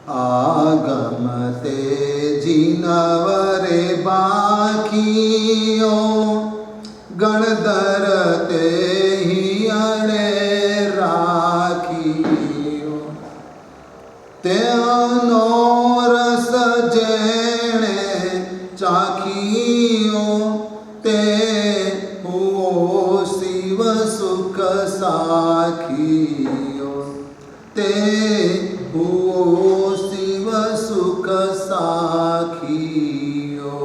आगम तेजिनवरे बाखियो गणधर ते ही अणे राखियो तेनो रस जेणे चाखियो ते हुओ शिव सुख साखियो ते हुओ शिव सुख साखियो।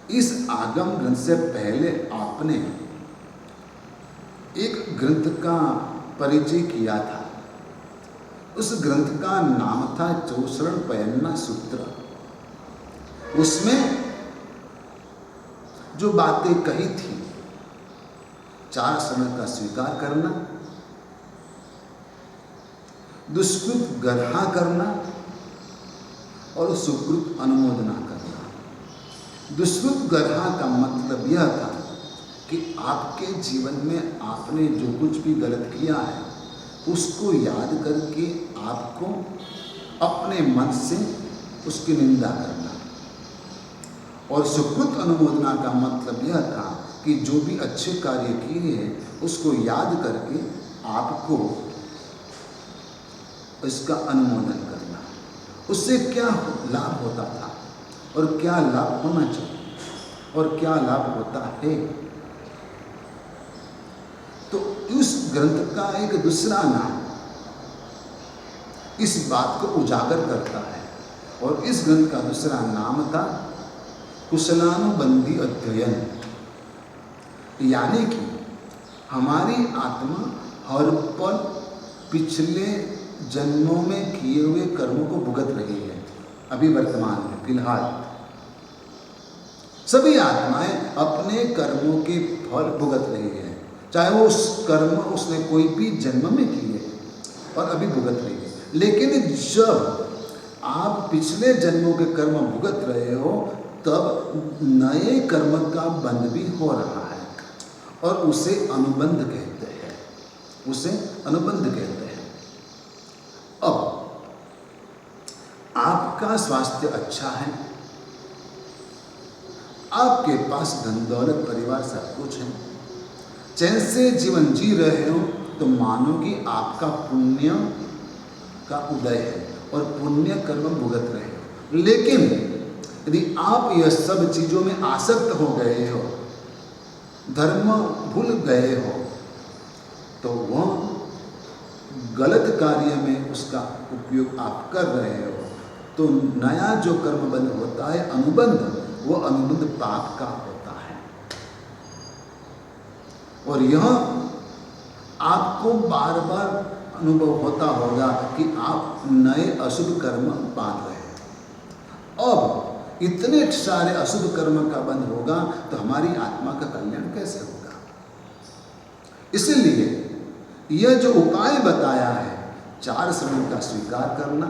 इस आगम ग्रंथ से पहले आपने एक ग्रंथ का परिचय किया था। उस ग्रंथ का नाम था चौसरण पयन्ना सूत्र। उसमें जो बातें कही थी, 4 शरण का स्वीकार करना, दुष्कृत गर्हा करना और सुकृत अनुमोदना करना। दुष्कृत गर्हा का मतलब यह था कि आपके जीवन में आपने जो कुछ भी गलत किया है उसको याद करके आपको अपने मन से उसकी निंदा करना। और सुकृत अनुमोदना का मतलब यह था कि जो भी अच्छे कार्य किए हैं उसको याद करके आपको इसका अनुमोदन करना। उससे क्या लाभ होता था और क्या लाभ होना चाहिए और क्या लाभ होता है। तो उस ग्रंथ का एक दूसरा नाम इस बात को उजागर करता है और इस ग्रंथ का दूसरा नाम था कुशलानुबंधी अध्ययन। यानी कि हमारी आत्मा हर पल पिछले जन्मों में किए हुए कर्मों को भुगत रही है। अभी वर्तमान में फिलहाल सभी आत्माएं अपने कर्मों के फल भुगत रही है, चाहे वो उस कर्म उसने कोई भी जन्म में किए और अभी भुगत रही है। लेकिन जब आप पिछले जन्मों के कर्म भुगत रहे हो तब नए कर्म का बंध भी हो रहा है और उसे अनुबंध कहते हैं। उसे अनुबंध कहते हैं। अब आपका स्वास्थ्य अच्छा है, आपके पास धन दौलत परिवार सब कुछ है, चैन से जीवन जी रहे हो तो मानो कि आपका पुण्य का उदय है और पुण्य कर्म भुगत रहे हो। लेकिन यदि आप यह सब चीजों में आसक्त हो गए हो, धर्म भूल गए हो, तो वह गलत कार्य में उसका उपयोग आप कर रहे हो, तो नया जो कर्म बंध होता है अनुबंध, वो अनुबंध पाप का होता है। और यह आपको बार बार अनुभव होता होगा कि आप नए अशुभ कर्म बांध रहे हैं। अब इतने सारे अशुभ कर्म का बंध होगा तो हमारी आत्मा का कल्याण कैसे होगा। इसलिए यह जो उपाय बताया है, 4 शरण का स्वीकार करना,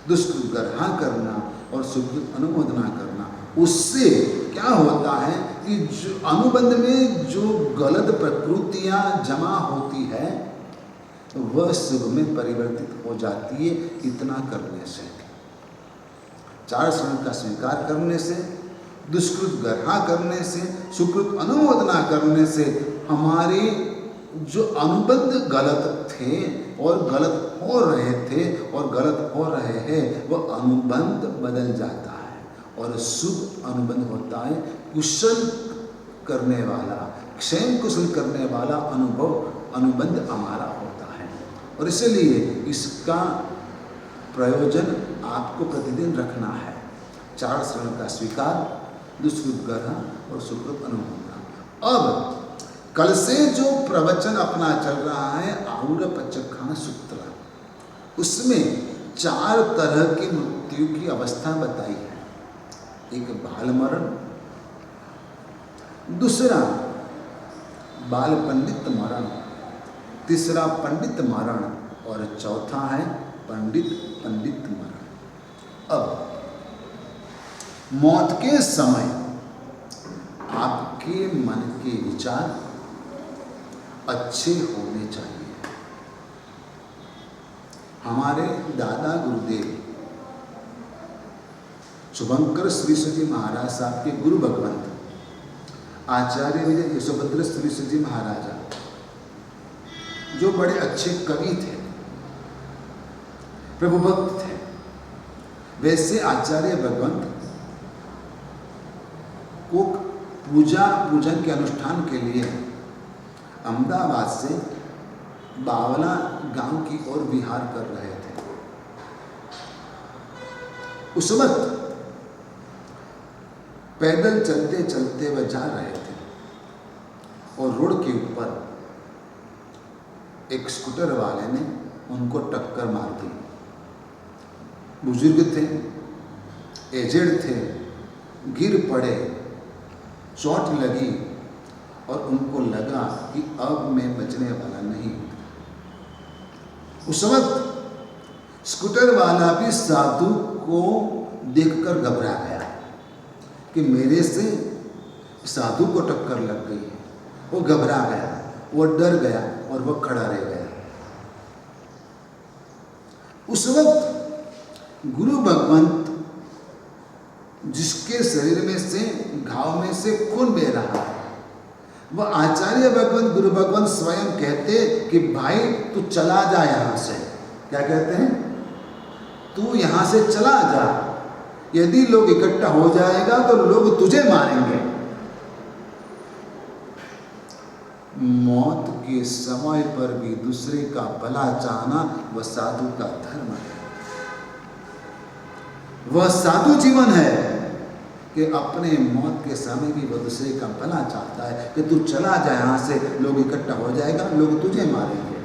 दुष्कृत गर्हा करना और सुकृत अनुमोदना करना, उससे क्या होता है कि जो अनुबंध में जो गलत प्रकृतियां जमा होती है वह शुभ में परिवर्तित हो जाती है। इतना करने से, 4 शरण का स्वीकार करने से, दुष्कृत गर्हा करने से, सुकृत अनुमोदना करने से हमारे जो अनुबंध गलत थे और गलत हो रहे थे और गलत हो रहे हैं वह अनुबंध बदल जाता है और शुभ अनुबंध होता है। कुशल करने वाला, क्षेम कुशल करने वाला अनुबंध हमारा होता है। और इसलिए इसका प्रयोजन आपको प्रतिदिन रखना है। 4 शरण का स्वीकार, दुष्कृत गर्हा और सुकृत अनुमोदना। अब कल से जो प्रवचन अपना चल रहा है आऊरपचक्खा सूत्र, उसमें 4 तरह की मृत्यु की अवस्था बताई है। एक बाल मरण, दूसरा बाल पंडित मरण, तीसरा पंडित मरण और चौथा है पंडित मरण। अब मौत के समय आपके मन के विचार अच्छे होने चाहिए। हमारे दादा गुरुदेव शुभंकर श्रीश्री जी महाराज साहब के गुरु भगवंत आचार्य विजय यशोभद्र श्रीश्री जी महाराजा, जो बड़े अच्छे कवि थे, प्रभु भक्त थे, वैसे आचार्य भगवंत को पूजन के अनुष्ठान के लिए अहमदाबाद से बावला गांव की ओर विहार कर रहे थे। उस वक्त पैदल चलते चलते वह जा रहे थे और रोड के ऊपर एक स्कूटर वाले ने उनको टक्कर मार दी। बुजुर्ग थे, एजेड थे, गिर पड़े, चोट लगी और उनको लगा कि अब मैं बचने वाला नहीं। उस वक्त स्कूटर वाला भी साधु को देखकर घबरा गया कि मेरे से साधु को टक्कर लग गई है। वो घबरा गया, वो डर गया और वो खड़ा रह गया। उस वक्त गुरु भगवंत, जिसके शरीर में से घाव में से खून बह रहा है, वह आचार्य भगवंत गुरु भगवंत स्वयं कहते कि भाई तू चला जा यहां से। क्या कहते हैं? तू यहां से चला जा, यदि लोग इकट्ठा हो जाएगा तो लोग तुझे मारेंगे। मौत के समय पर भी दूसरे का भला चाहना वह साधु का धर्म है। वह साधु जीवन है कि अपने मौत के समय भी वह दूसरे का भला चाहता है कि तू चला जाए यहां से, लोग इकट्ठा हो जाएगा, लोग तुझे मारेंगे।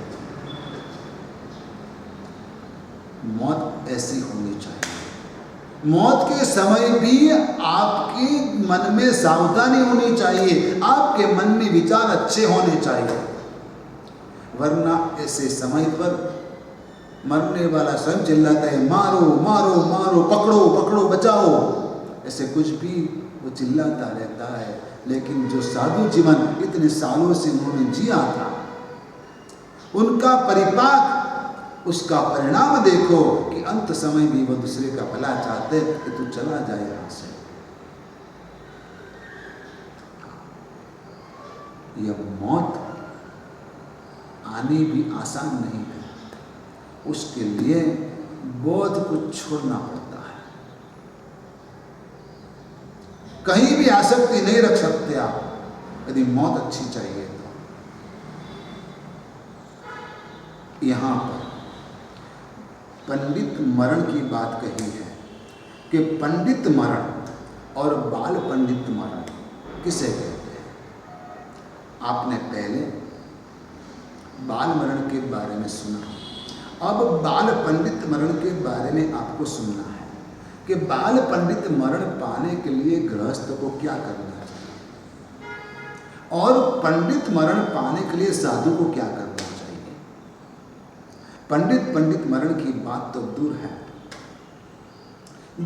मौत ऐसी होनी चाहिए। मौत के समय भी आपके मन में सावधानी होनी चाहिए, आपके मन में विचार अच्छे होने चाहिए, वरना ऐसे समय पर मरने वाला स्वयं चिल्लाता है मारो मारो मारो, पकड़ो पकड़ो, बचाओ, ऐसे कुछ भी वो चिल्लाता रहता है। लेकिन जो साधु जीवन इतने सालों से उन्होंने जिया था, उनका परिपाक, उसका परिणाम देखो कि अंत समय भी वो दूसरे का भला चाहते कि तू चला जाए यहां से। यह मौत आनी भी आसान नहीं है, उसके लिए बहुत कुछ छोड़ना पड़ता है। कहीं भी आसक्ति नहीं रख सकते आप, यदि मौत अच्छी चाहिए तो। यहां पर पंडित मरण की बात कही है कि पंडित मरण और बाल पंडित मरण किसे कहते हैं? आपने पहले बाल मरण के बारे में सुना, अब बाल पंडित मरण के बारे में आपको सुनना है कि बाल पंडित मरण पाने के लिए गृहस्थ को क्या करना चाहिए और पंडित मरण पाने के लिए साधु को क्या करना चाहिए। पंडित मरण की बात तो दूर है,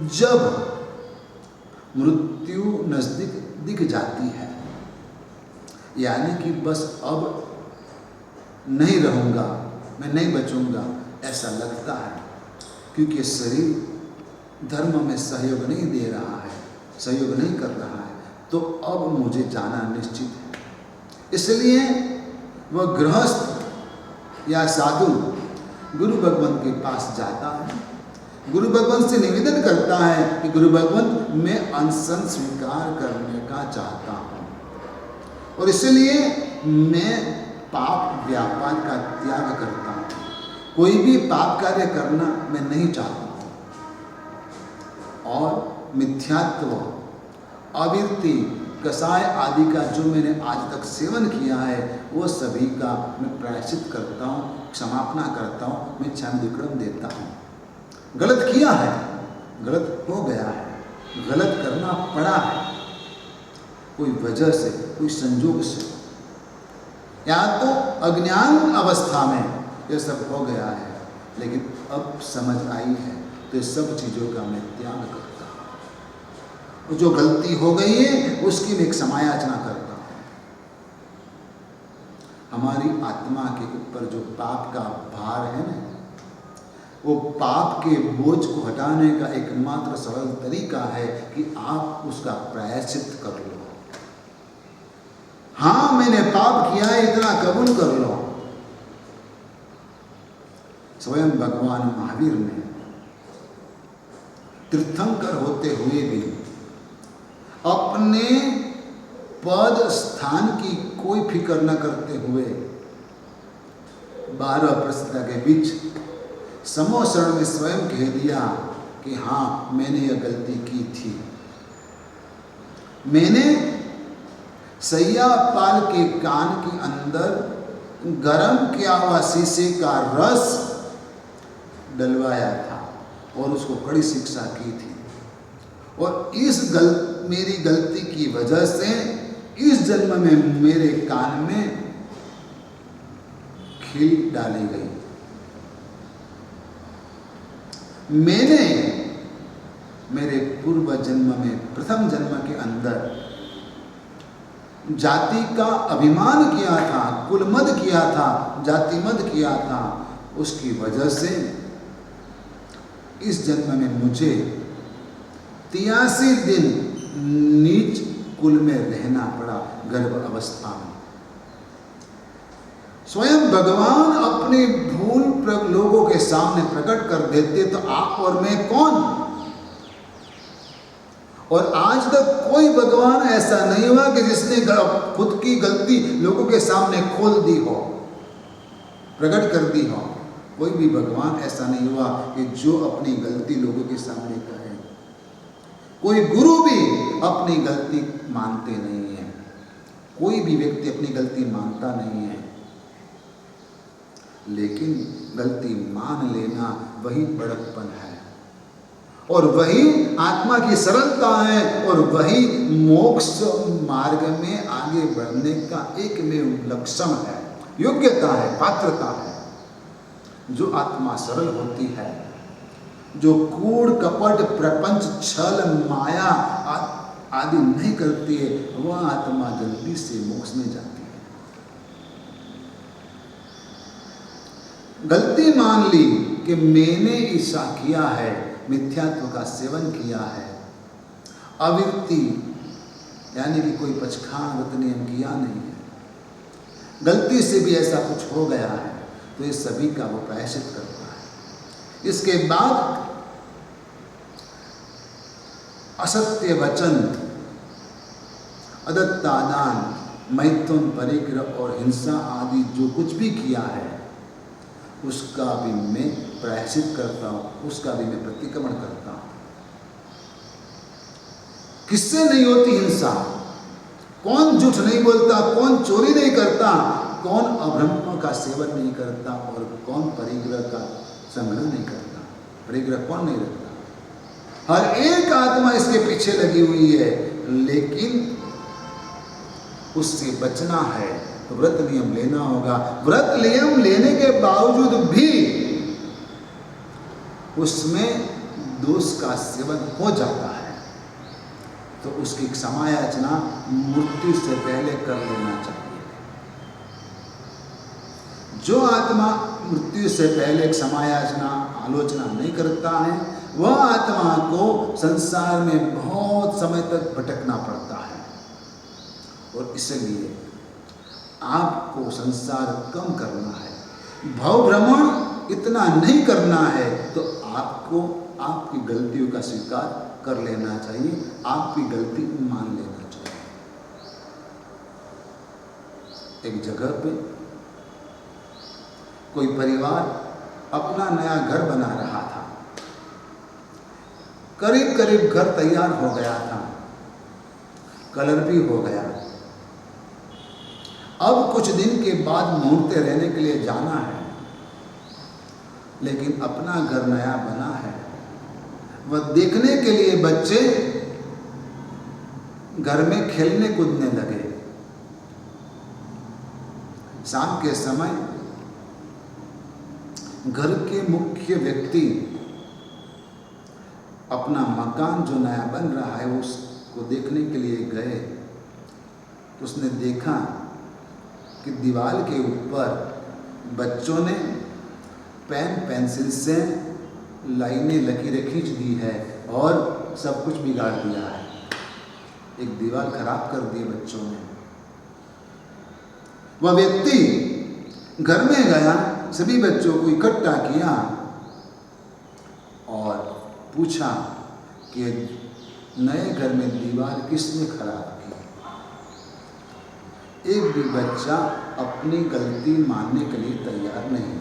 जब मृत्यु नजदीक दिख जाती है, यानी कि बस अब नहीं रहूंगा, मैं नहीं बचूंगा, ऐसा लगता है, क्योंकि शरीर धर्म में सहयोग नहीं दे रहा है, सहयोग नहीं कर रहा है, तो अब मुझे जाना निश्चित है। इसलिए वह गृहस्थ या साधु गुरु भगवंत के पास जाता है, गुरु भगवंत से निवेदन करता है कि गुरु भगवंत मैं अनशन स्वीकार करने का चाहता हूँ और इसलिए मैं पाप व्यापार का त्याग करता हूँ, कोई भी पाप कार्य करना मैं नहीं चाहता हूँ और मिथ्यात्व, अविरति, कसाय आदि का जो मैंने आज तक सेवन किया है वो सभी का मैं प्रायश्चित करता हूँ, क्षमापना करता हूँ, मैं क्षमाभिक्रम देता हूँ। गलत किया है, गलत हो गया है, गलत करना पड़ा है, कोई वजह से, कोई संजोग से, या तो अज्ञान अवस्था में यह सब हो गया है, लेकिन अब समझ आई है तो ये सब चीज़ों का मैं त्याग करता हूँ। जो गलती हो गई है उसकी मैं एक समायाचना करता हूँ। हमारी आत्मा के ऊपर जो पाप का भार है ना, वो पाप के बोझ को हटाने का एकमात्र सरल तरीका है कि आप उसका प्रायश्चित कर लो। हाँ, मैंने पाप किया है, इतना कबूल कर लो। स्वयं भगवान महावीर ने तीर्थंकर होते हुए भी अपने पद स्थान की कोई फिक्र न करते हुए 12 प्रश्न के बीच समूह शरण में स्वयं कह दिया कि हाँ, मैंने यह गलती की थी। मैंने सैया पाल के कान के अंदर गरम किया हुआ शीशे का रस डलवाया था और उसको कड़ी शिक्षा की थी। और मेरी गलती की वजह से इस जन्म में मेरे कान में खील डाली गई। मैंने मेरे पूर्व जन्म में, प्रथम जन्म के अंदर जाति का अभिमान किया था, कुलमद किया था, जातिमद किया था। उसकी वजह से इस जन्म में मुझे 83 दिन नीच कुल में रहना पड़ा, गर्भ अवस्था में। स्वयं भगवान अपनी भूल लोगों के सामने प्रकट कर देते तो आप और मैं कौन? और आज तक कोई भगवान ऐसा नहीं हुआ कि जिसने खुद की गलती लोगों के सामने खोल दी हो, प्रकट कर दी हो। कोई भी भगवान ऐसा नहीं हुआ कि जो अपनी गलती लोगों के सामने कहे। कोई गुरु भी अपनी गलती मानते नहीं है। कोई भी व्यक्ति अपनी गलती मानता नहीं है। लेकिन गलती मान लेना वही बड़प्पन है और वही आत्मा की सरलता है और वही मोक्ष मार्ग में आगे बढ़ने का एकमेव लक्षण है, योग्यता है, पात्रता है। जो आत्मा सरल होती है, जो कूड़ कपट प्रपंच छल माया आदि नहीं करती है, वह आत्मा जल्दी से मोक्ष में जाती है। गलती मान ली कि मैंने ऐसा किया है, मिथ्यात्व का सेवन किया है, अविरति यानी कि कोई पचखान व्रत नियम किया नहीं है, गलती से भी ऐसा कुछ हो गया है, तो ये सभी का वो प्रायश्चित करता है। इसके बाद असत्य वचन, अदत्तादान, मैथुन, परिग्रह और हिंसा आदि जो कुछ भी किया है उसका भी मैं प्रायश्चित करता हूँ, उसका भी मैं प्रतिक्रमण करता हूँ। किससे नहीं होती हिंसा? कौन झूठ नहीं बोलता, कौन चोरी नहीं करता, कौन अब्रह्म का सेवन नहीं करता और कौन परिग्रह का संग्रह नहीं करता? परिग्रह कौन नहीं रखता? हर एक आत्मा इसके पीछे लगी हुई है, लेकिन उससे बचना है तो व्रत नियम लेना होगा। व्रत नियम लेने के बावजूद भी उसमें दोष का सेवन हो जाता है, तो उसकी क्षमायाचना मृत्यु से पहले कर लेना चाहिए। जो आत्मा मृत्यु से पहले क्षमायाचना आलोचना नहीं करता है, वह आत्मा को संसार में बहुत समय तक भटकना पड़ता है। और इसलिए आपको संसार कम करना है, भव भ्रमण इतना नहीं करना है, तो आपको आपकी गलतियों का स्वीकार कर लेना चाहिए, आपकी गलती मान लेना चाहिए। एक जगह पे कोई परिवार अपना नया घर बना रहा था, करीब करीब घर तैयार हो गया था, कलर भी हो गया। अब कुछ दिन के बाद मुहूर्त रहने के लिए जाना है, लेकिन अपना घर नया बना है। वह देखने के लिए बच्चे घर में खेलने कूदने लगे। शाम के समय घर के मुख्य व्यक्ति अपना मकान जो नया बन रहा है उसको देखने के लिए गए, तो उसने देखा कि दीवार के ऊपर बच्चों ने पेन पेंसिल से लाइनें लकीरें खींच दी है और सब कुछ बिगाड़ दिया है। एक दीवार खराब कर दी बच्चों ने। वह व्यक्ति घर में गया, सभी बच्चों को इकट्ठा किया और पूछा कि नए घर में दीवार किसने खराब की। एक भी बच्चा अपनी गलती मानने के लिए तैयार नहीं।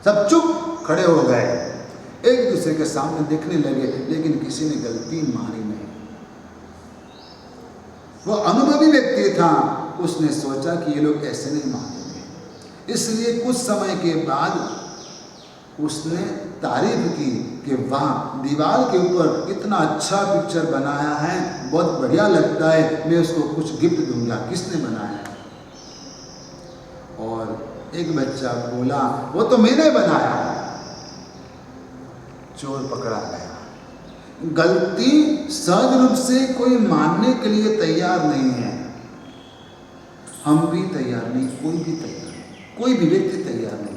सब चुप खड़े हो गए, एक दूसरे के सामने देखने लगे, लेकिन किसी ने गलती मानी नहीं। वो अनुभवी व्यक्ति था, उसने सोचा कि ये लोग ऐसे नहीं मानेंगे, इसलिए कुछ समय के बाद उसने तारीफ की कि वाह, दीवार के ऊपर इतना अच्छा पिक्चर बनाया है, बहुत बढ़िया लगता है, मैं उसको कुछ गिफ्ट दूंगा। किसने बनाया? और एक बच्चा बोला, वो तो मैंने बनाया। चोर पकड़ा गया। गलती सहज रूप से कोई मानने के लिए तैयार नहीं है। हम भी तैयार नहीं, कोई भी तैयार नहीं, कोई भी व्यक्ति तैयार नहीं।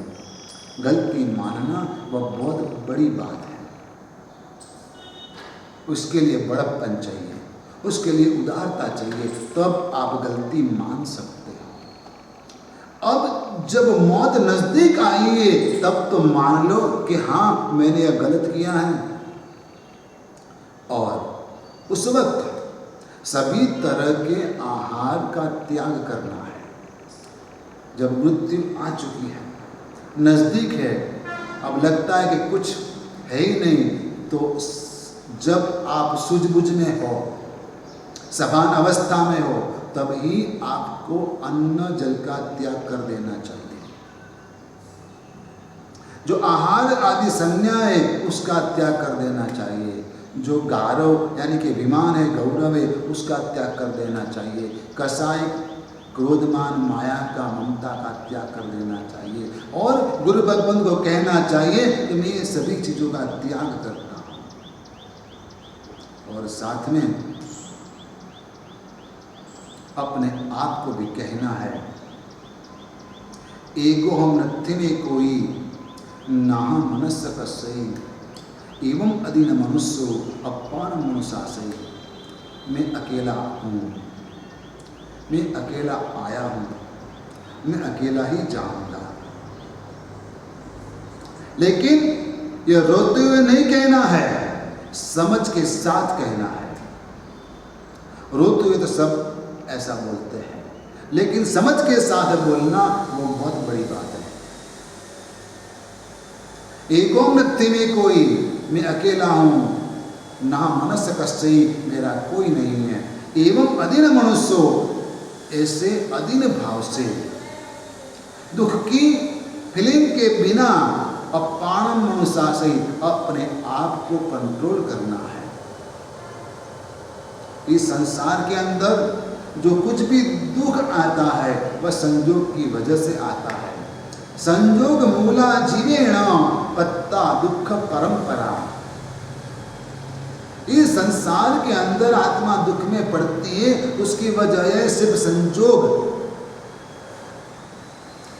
गलती मानना वह बहुत बड़ी बात है। उसके लिए बड़प्पन चाहिए, उसके लिए उदारता चाहिए, तब आप गलती मान सकते हो। अब जब मौत नजदीक आई है, तब तो मान लो कि हाँ, मैंने यह गलत किया है। और उस वक्त सभी तरह के आहार का त्याग करना है। जब मृत्यु आ चुकी है, नजदीक है, अब लगता है कि कुछ है ही नहीं, तो जब आप सूझबूझ में हो, सभान अवस्था में हो, तब ही आपको अन्न जल का त्याग कर देना चाहिए। जो आहार आदि संज्ञा है, उसका त्याग कर देना चाहिए। जो गारव यानी कि विमान है, गौरव है, उसका त्याग कर देना चाहिए। कसाय क्रोधमान माया का, ममता का त्याग कर देना चाहिए। और गुरु भगवान को कहना चाहिए कि मैं ये सभी चीज़ों का त्याग करता हूँ। और साथ में अपने आप को भी कहना है, एको हम नत्थि में कोई नाह मनस्य कस्यई एवं अधीन मनुष्यो अपान मनुषासई। मैं अकेला हूँ, मैं अकेला आया हूँ, मैं अकेला ही जाऊंगा। लेकिन यह रोते हुए नहीं कहना है, समझ के साथ कहना है। रोते हुए तो सब ऐसा बोलते हैं, लेकिन समझ के साथ बोलना वो बहुत बड़ी बात है। एकों नत्थि में कोई, मैं अकेला हूँ, ना मनस्य कस्यई, मेरा कोई नहीं है। एवं अधीन मनुष्यो, ऐसे अधीन भाव से दुख की फीलिंग के बिना अपान मनुषासई, अपने आप को कंट्रोल करना है। इस संसार के अंदर जो कुछ भी दुख आता है, वह संयोग की वजह से आता है। संयोग मूला जीवेण पत्ता दुख परंपरा। इस संसार के अंदर आत्मा दुख में पड़ती है, उसकी वजह है सिर्फ संयोग।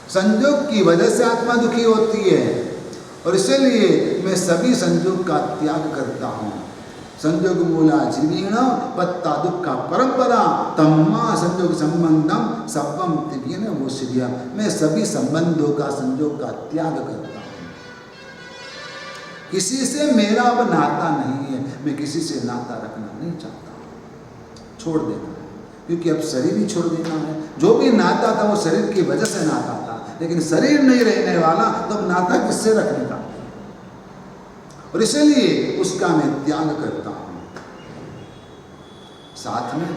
संयोग की वजह से आत्मा दुखी होती है, और इसलिए मैं सभी संयोग का त्याग करता हूँ। संयोग मूला जीवेण पत्ता दुख परंपरा तम्मा संयोग संबंधम सब्बम तिव्येन वोसिद्या। मैं सभी संबंधों का, संयोग का त्याग करता हूँ। किसी से मेरा अब नाता नहीं है, मैं किसी से नाता रखना नहीं चाहता, छोड़ देना है, क्योंकि अब शरीर ही छोड़ देना है। जो भी नाता था वो शरीर की वजह से नाता था, लेकिन शरीर नहीं रहने वाला, तो अब नाता किससे रखने का? और इसलिए उसका मैं त्याग करता हूं। साथ में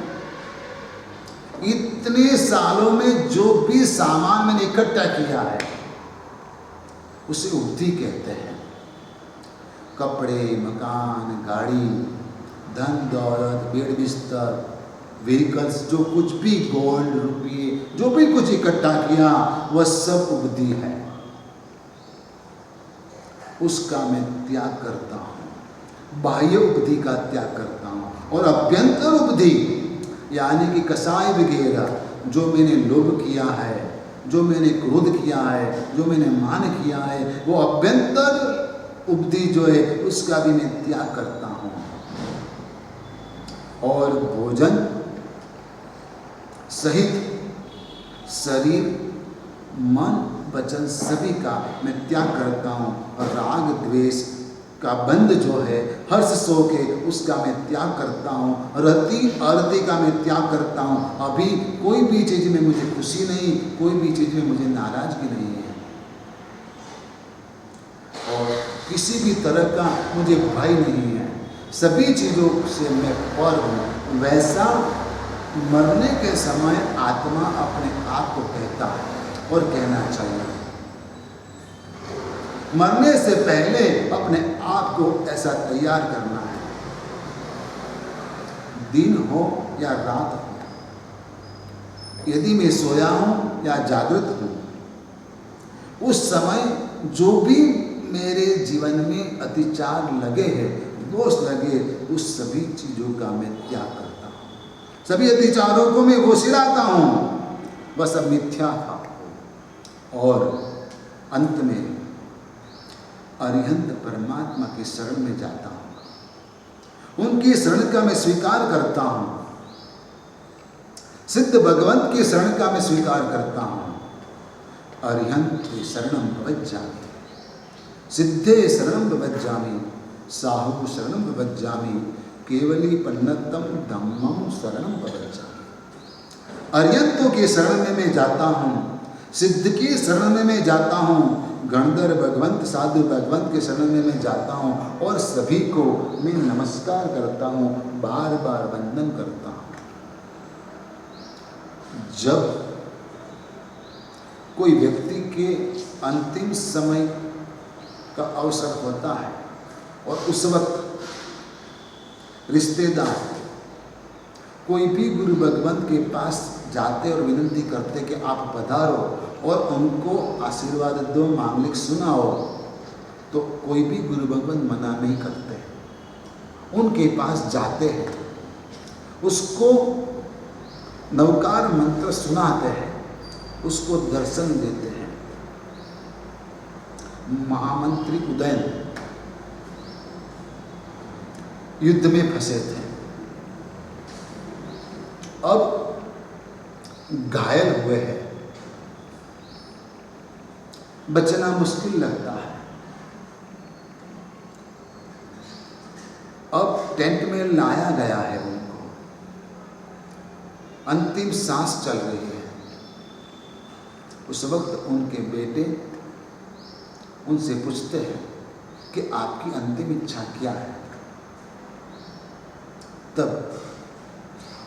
इतने सालों में जो भी सामान मैंने इकट्ठा किया है, उसे उपधि कहते हैं। कपड़े, मकान, गाड़ी, धन दौलत, बेड बिस्तर, व्हीकल्स, जो कुछ भी, गोल्ड, रुपये, जो भी कुछ इकट्ठा किया, वह सब उपधि है। उसका मैं त्याग करता हूँ, बाह्य उपधि का त्याग करता हूँ। और अभ्यंतर उपधि यानी कि कसाय वगैरह जो मैंने लोभ किया है, जो मैंने क्रोध किया है, जो मैंने मान किया है, वो अभ्यंतर उपधि जो है उसका भी मैं त्याग करता हूँ। और भोजन सहित शरीर, मन, वचन सभी का मैं त्याग करता हूँ। और राग द्वेष का बंध जो है, हर्ष शोक है, उसका मैं त्याग करता हूँ। रति अरति का मैं त्याग करता हूँ। अभी कोई भी चीज़ में मुझे खुशी नहीं, कोई भी चीज़ में मुझे नाराजगी नहीं है, और किसी भी तरह का मुझे भय नहीं है। सभी चीज़ों से मैं पर हूँ। वैसा मरने के समय आत्मा अपने आप को कहता है और कहना चाहिए। मरने से पहले अपने आप को ऐसा तैयार करना है, दिन हो या रात हो, यदि मैं सोया हूं या जागृत हूं, उस समय जो भी मेरे जीवन में अतिचार लगे हैं, दोष लगे, उस सभी चीजों का मैं त्याग करता हूं। सभी अतिचारों को मैं घोषिलाता हूं, बस अब मिथ्या था। और अंत में अरिहंत परमात्मा की शरण में जाता हूं, उनकी शरण का मैं स्वीकार करता हूं। सिद्ध भगवंत की शरण का मैं स्वीकार करता हूं। अरिहंत शरणम भवज्जामि, सिद्धे शरणम भवज्जामि, साहु शरणम भवज्जामि, केवली पन्नतम धम्मम शरणम भवज्जामि। अरिहंतों की शरण में मैं जाता हूं, सिद्ध की शरण में मैं जाता हूं, गणधर भगवंत साधु भगवंत के शरण में मैं जाता हूं, और सभी को मैं नमस्कार करता हूं, बार बार वंदन करता हूं। जब कोई व्यक्ति के अंतिम समय का अवसर होता है और उस वक्त रिश्तेदार कोई भी गुरु भगवंत के पास जाते और विनती करते कि आप पधारो और उनको आशीर्वाद दो, मांगलिक सुनाओ, तो कोई भी गुरु भगवंत मना नहीं करते, उनके पास जाते हैं, उसको नवकार मंत्र सुनाते हैं, उसको दर्शन देते हैं। महामंत्री उदयन युद्ध में फंसे थे, अब घायल हुए हैं, बचना मुश्किल लगता है। अब टेंट में लाया गया है उनको, अंतिम सांस चल रही है। उस वक्त उनके बेटे उनसे पूछते हैं कि आपकी अंतिम इच्छा क्या है। तब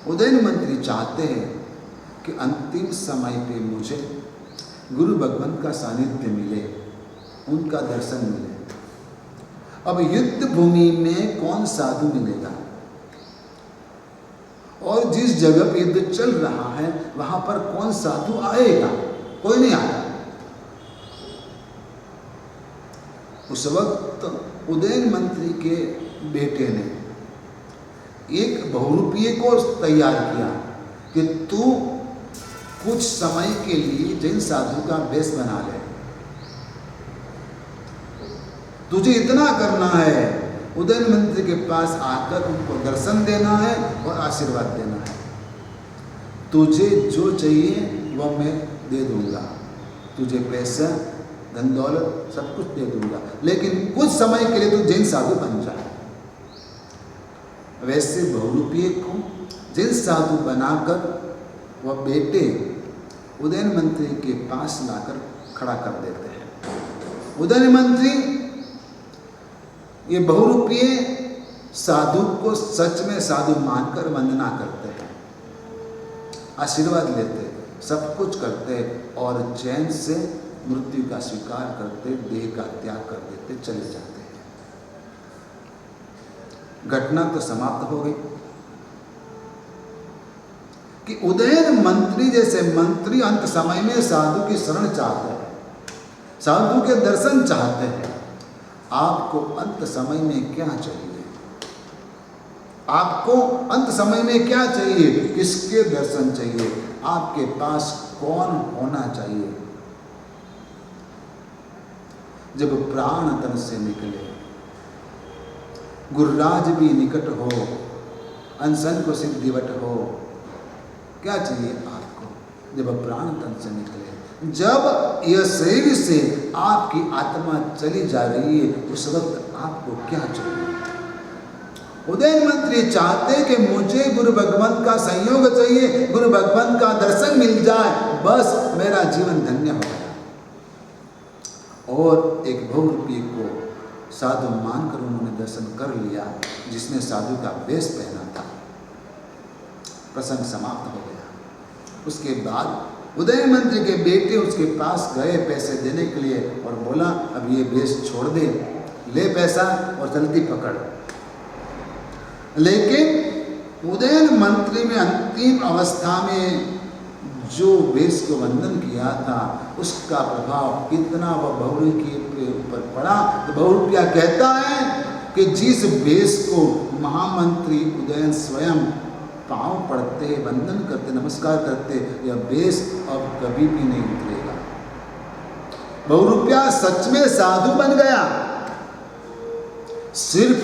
उदयन मंत्री चाहते हैं कि अंतिम समय पे मुझे गुरु भगवंत का सानिध्य मिले, उनका दर्शन मिले। अब युद्ध भूमि में कौन साधु मिलेगा, और जिस जगह पे युद्ध चल रहा है वहां पर कौन साधु आएगा, कोई नहीं आया। उस वक्त उदयन मंत्री के बेटे ने एक बहुरूपीय को तैयार किया कि तू कुछ समय के लिए जैन साधु का वेश बना ले, तुझे इतना करना है, उदयन मंत्री के पास आकर उनको दर्शन देना है और आशीर्वाद देना है। तुझे जो चाहिए वह मैं दे दूंगा, तुझे पैसा धन दौलत सब कुछ दे दूंगा, लेकिन कुछ समय के लिए तू जैन साधु बन जा। वैसे बहुरूपीय को जैन साधु बनाकर वह बेटे उदयन मंत्री के पास लाकर खड़ा कर देते हैं। उदयन मंत्री ये बहुरूपीय साधु को सच में साधु मानकर वंदना करते हैं, आशीर्वाद लेते, सब कुछ करते और चैन से मृत्यु का स्वीकार करते, देह का त्याग कर देते, चले जाते हैं। घटना तो समाप्त हो गई कि उदयन मंत्री जैसे मंत्री अंत समय में साधु की शरण चाहते हैं, साधु के दर्शन चाहते हैं। आपको अंत समय में क्या चाहिए, आपको अंत समय में क्या चाहिए, किसके दर्शन चाहिए? आपके पास कौन होना चाहिए? जब प्राण तन से निकले, गुरुराज भी निकट हो, अनशन को सिद्ध दिवट हो, क्या चाहिए आपको? जब प्राण तन से निकले, जब यह शरीर से आपकी आत्मा चली जा रही है, उस वक्त आपको क्या चाहिए? उदयन मंत्री चाहते कि मुझे गुरु भगवंत का संयोग चाहिए, गुरु भगवंत का दर्शन मिल जाए, बस मेरा जीवन धन्य हो गया। और एक बहुरूपी को साधु मानकर उन्होंने दर्शन कर लिया, जिसने साधु का वेश पहना था। प्रसंग समाप्त हो गया। उसके बाद उदयन मंत्री के बेटे उसके पास गए पैसे देने के लिए और बोला, अब ये वेश छोड़ दे, ले पैसा और जल्दी पकड़। लेकिन उदयन मंत्री में अंतिम अवस्था में जो वेश को वंदन किया था, उसका प्रभाव कितना वह बहुरूपी के ऊपर पड़ा। तो बहुरूपिया कहता है कि जिस वेश को महामंत्री उदयन स्वयं पांव पड़ते, वंदन करते, नमस्कार करते, यह वेश अब कभी भी नहीं उतरेगा। बहुरूपिया सच में साधु बन गया, सिर्फ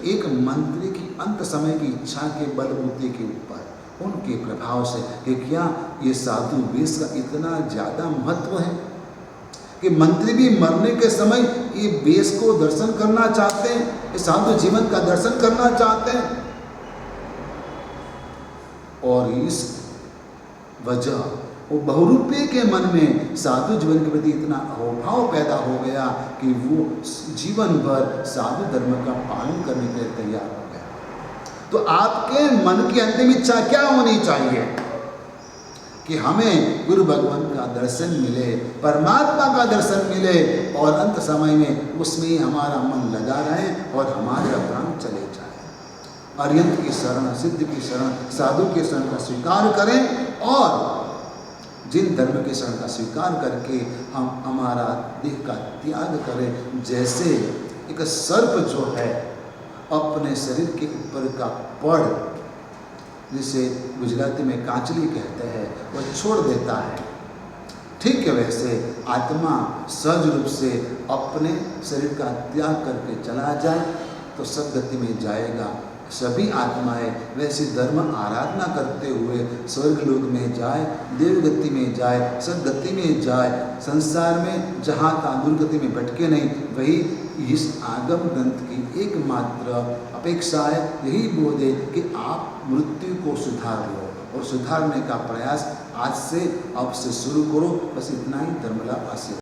एक मंत्री की अंत समय की इच्छा के बलबूते के ऊपर, उनके प्रभाव से। कि क्या ये साधु वेश का इतना ज़्यादा महत्व है कि मंत्री भी मरने के समय ये वेश को दर्शन करना चाहते हैं, ये साधु जीवन का दर्शन करना चाहते हैं। और इस वजह वो बहुरूपी के मन में साधु जीवन के प्रति इतना अहोभाव पैदा हो गया कि वो जीवन भर साधु धर्म का पालन करने के लिए तैयार हो गया। तो आपके मन की अंतिम इच्छा क्या होनी चाहिए? कि हमें गुरु भगवान का दर्शन मिले, परमात्मा का दर्शन मिले, और अंत समय में उसमें ही हमारा मन लगा रहे और हमारा प्राण चले जाए। अर्यंत की शरण, सिद्ध की शरण, साधु के शरण का स्वीकार करें, और जिन धर्म के शरण का स्वीकार करके हम हमारा देह का त्याग करें। जैसे एक सर्प जो है अपने शरीर के ऊपर का पड़, जिसे गुजराती में कांचली कहते हैं, वह छोड़ देता है, ठीक है वैसे आत्मा सहज रूप से अपने शरीर का त्याग करके चला जाए तो सद्गति में जाएगा। सभी आत्माएं वैसी धर्म आराधना करते हुए स्वर्गलोक में जाए, देवगति में जाए, सद्गति में जाए, संसार में जहाँ तहाँ दुर्गति में भटके नहीं। वही इस आगम ग्रंथ की एकमात्र अपेक्षा है, यही बोध है कि आप मृत्यु को सुधार लो, और सुधारने का प्रयास आज से अब से शुरू करो। बस इतना ही। धर्म लाभ आशीर्वाद।